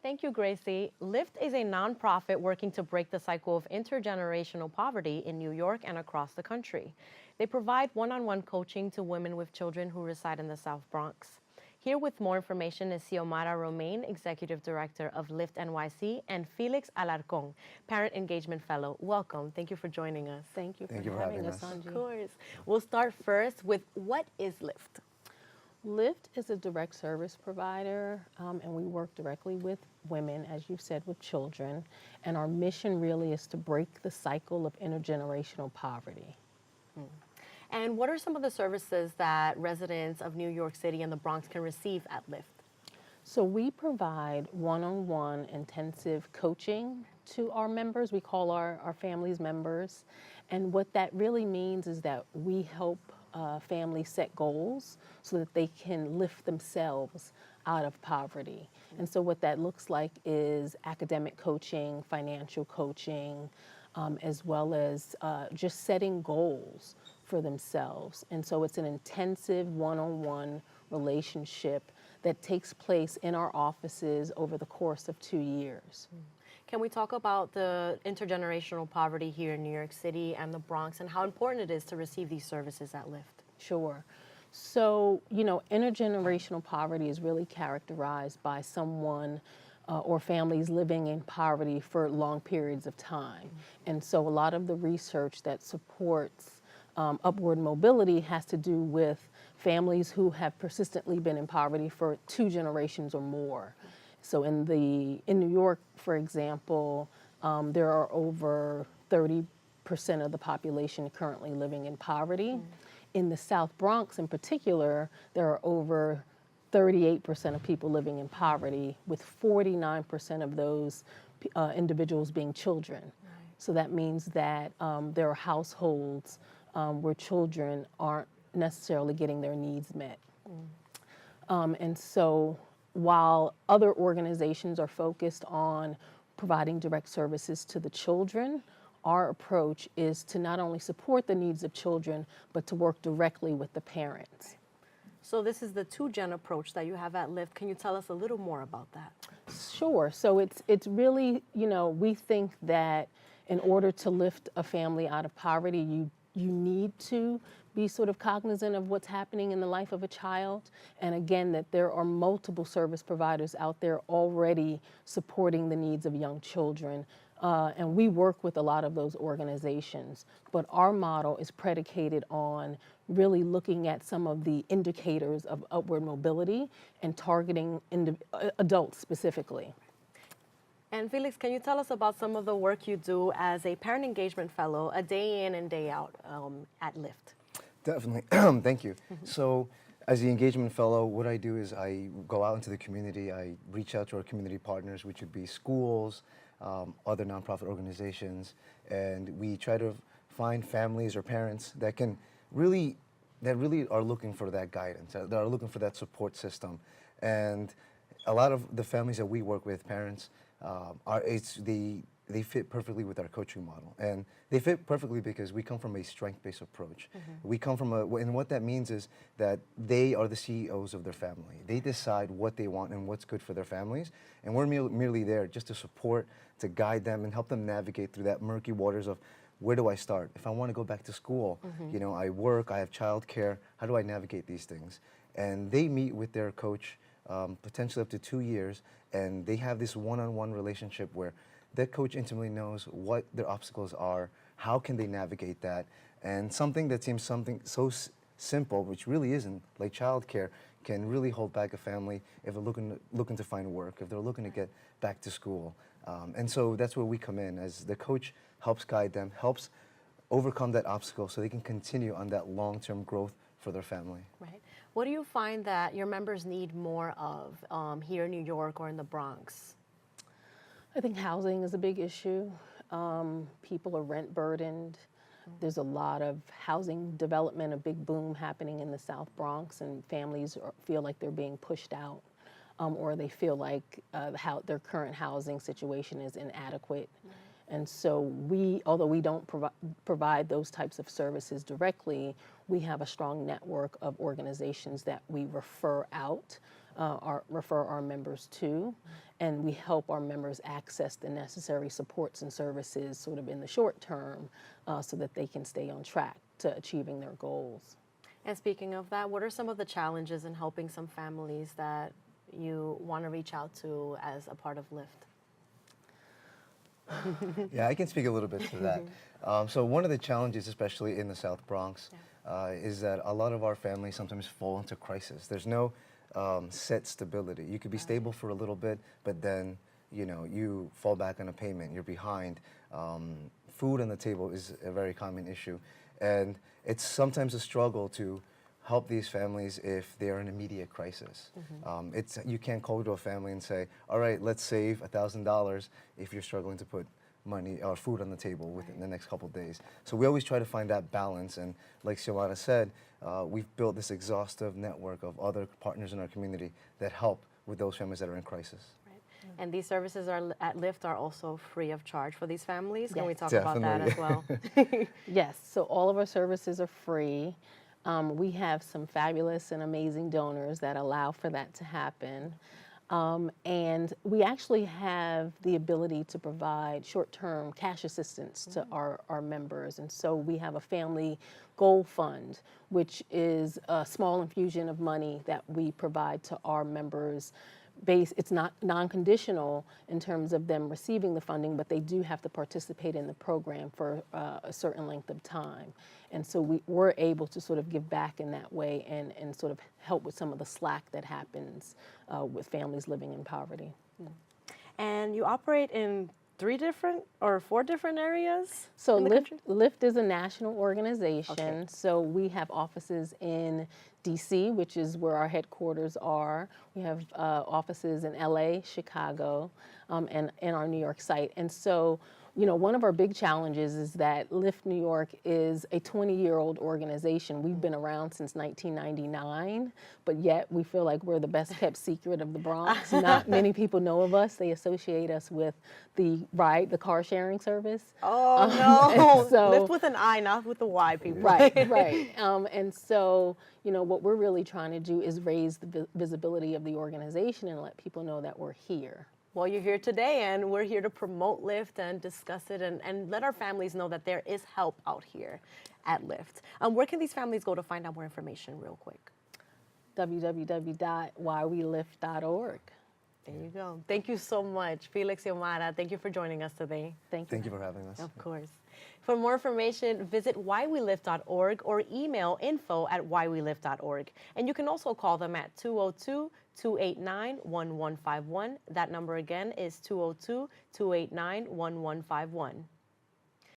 Thank you, Gracie. Lift is a nonprofit working to break the cycle of intergenerational poverty in New York and across the country. They provide one-on-one coaching to women with children who reside in the South Bronx. Here with more information is Xiomara Romain, Executive Director of Lift NYC, and Felix Alarcon, Parent Engagement Fellow. Welcome. Thank you for joining us. Thank you Thank for you for having having us, us. Sonyi. Of course. We'll start first with what is Lift? Lyft is a direct service provider, and we work directly with women, as you said, with children. And our mission really is to break the cycle of intergenerational poverty. And what are some of the services that residents of New York City and the Bronx can receive at Lift? So we provide one-on-one intensive coaching to our members. We call our families members. And what that really means is that we help families set goals so that they can lift themselves out of poverty. And so what that looks like is academic coaching, financial coaching, as well as just setting goals for themselves. And so it's an intensive one-on-one relationship that takes place in our offices over the course of 2 years. Can we talk about the intergenerational poverty here in New York City and the Bronx and how important it is to receive these services at Lyft? Sure. So, intergenerational poverty is really characterized by someone or families living in poverty for long periods of time. And so a lot of the research that supports upward mobility has to do with families who have persistently been in poverty for 2 generations or more. So in New York, for example, there are over 30% of the population currently living in poverty. In the South Bronx in particular, there are over 38% of people living in poverty, with 49% of those individuals being children. Right. So that means that there are households where children aren't necessarily getting their needs met. And so while other organizations are focused on providing direct services to the children, our approach is to not only support the needs of children, but to work directly with the parents. So this is the 2-gen approach that you have at Lyft. Can you tell us a little more about that? Sure. So it's really, we think that in order to lift a family out of poverty, you need to be sort of cognizant of what's happening in the life of a child. And again, that there are multiple service providers out there already supporting the needs of young children. And we work with a lot of those organizations. But our model is predicated on really looking at some of the indicators of upward mobility and targeting adults specifically. And Felix, can you tell us about some of the work you do as a Parent Engagement Fellow, a day in and day out at Lyft? Definitely. Thank you. So as the engagement fellow, what I do is I go out into the community. I reach out to our community partners, which would be schools, other nonprofit organizations, and we try to find families or parents that really are looking for that guidance, that are looking for that support system. And a lot of the families that we work with, parents, they fit perfectly with our coaching model. And they fit perfectly because we come from a strength-based approach. We come from and what that means is that they are the CEOs of their family. They decide what they want and what's good for their families. And we're merely there just to support, to guide them and help them navigate through that murky waters of where do I start? If I want to go back to school, I work, I have childcare, how do I navigate these things? And they meet with their coach potentially up to 2 years, and they have this one-on-one relationship where that coach intimately knows what their obstacles are, how can they navigate that, and something that seems something so simple, which really isn't, like childcare, can really hold back a family if they're looking to find work, if they're looking to get back to school. And so that's where we come in, as the coach helps guide them, helps overcome that obstacle so they can continue on that long-term growth for their family. Right. What do you find that your members need more of here in New York or in the Bronx? I think housing is a big issue. People are rent burdened. There's a lot of housing development, a big boom happening in the South Bronx, and families feel like they're being pushed out, or they feel like their current housing situation is inadequate. And so although we don't provide those types of services directly, we have a strong network of organizations that we refer out refer our members to, and we help our members access the necessary supports and services sort of in the short term so that they can stay on track to achieving their goals. And speaking of that, what are some of the challenges in helping some families that you want to reach out to as a part of Lift? Yeah, I can speak a little bit to that. So one of the challenges, especially in the South Bronx, is that a lot of our families sometimes fall into crisis. There's no set stability. You could be stable for a little bit, but then you fall back on a payment. You're behind. Food on the table is a very common issue, and it's sometimes a struggle to help these families if they're in immediate crisis. You can't call to a family and say, all right, let's save $1,000 if you're struggling to put money or food on the table within the next couple of days. So we always try to find that balance, and like Xiomara said, we've built this exhaustive network of other partners in our community that help with those families that are in crisis. And these services at Lyft are also free of charge for these families. Can we talk Definitely. about that as well? Yes, so all of our services are free. We have some fabulous and amazing donors that allow for that to happen. And we actually have the ability to provide short-term cash assistance to our members. And so we have a family goal fund, which is a small infusion of money that we provide to our members. It's not non-conditional in terms of them receiving the funding, but they do have to participate in the program for a certain length of time. And so we're able to sort of give back in that way and sort of help with some of the slack that happens with families living in poverty. And you operate in 4 different areas? So in the country? Lyft is a national organization. Okay. So we have offices in DC, which is where our headquarters are. We have offices in LA, Chicago, and our New York site. And so, one of our big challenges is that Lyft New York is a 20-year-old organization. We've been around since 1999, but yet we feel like we're the best kept secret of the Bronx. Not many people know of us. They associate us with the car sharing service. Oh, no. So, Lyft with an I, not with a Y, people. Right. And so, what we're really trying to do is raise the visibility of the organization and let people know that we're here. Well, you're here today, and we're here to promote Lyft and discuss it and let our families know that there is help out here at Lyft. Where can these families go to find out more information real quick? www.whywelift.org. There you go. Thank you so much, Felix, Xiomara. Thank you for joining us today. Thank Thank you for having us. Of course. For more information, visit whywelift.org or email info@whywelift.org. And you can also call them at 202-289-1151. That number again is 202-289-1151.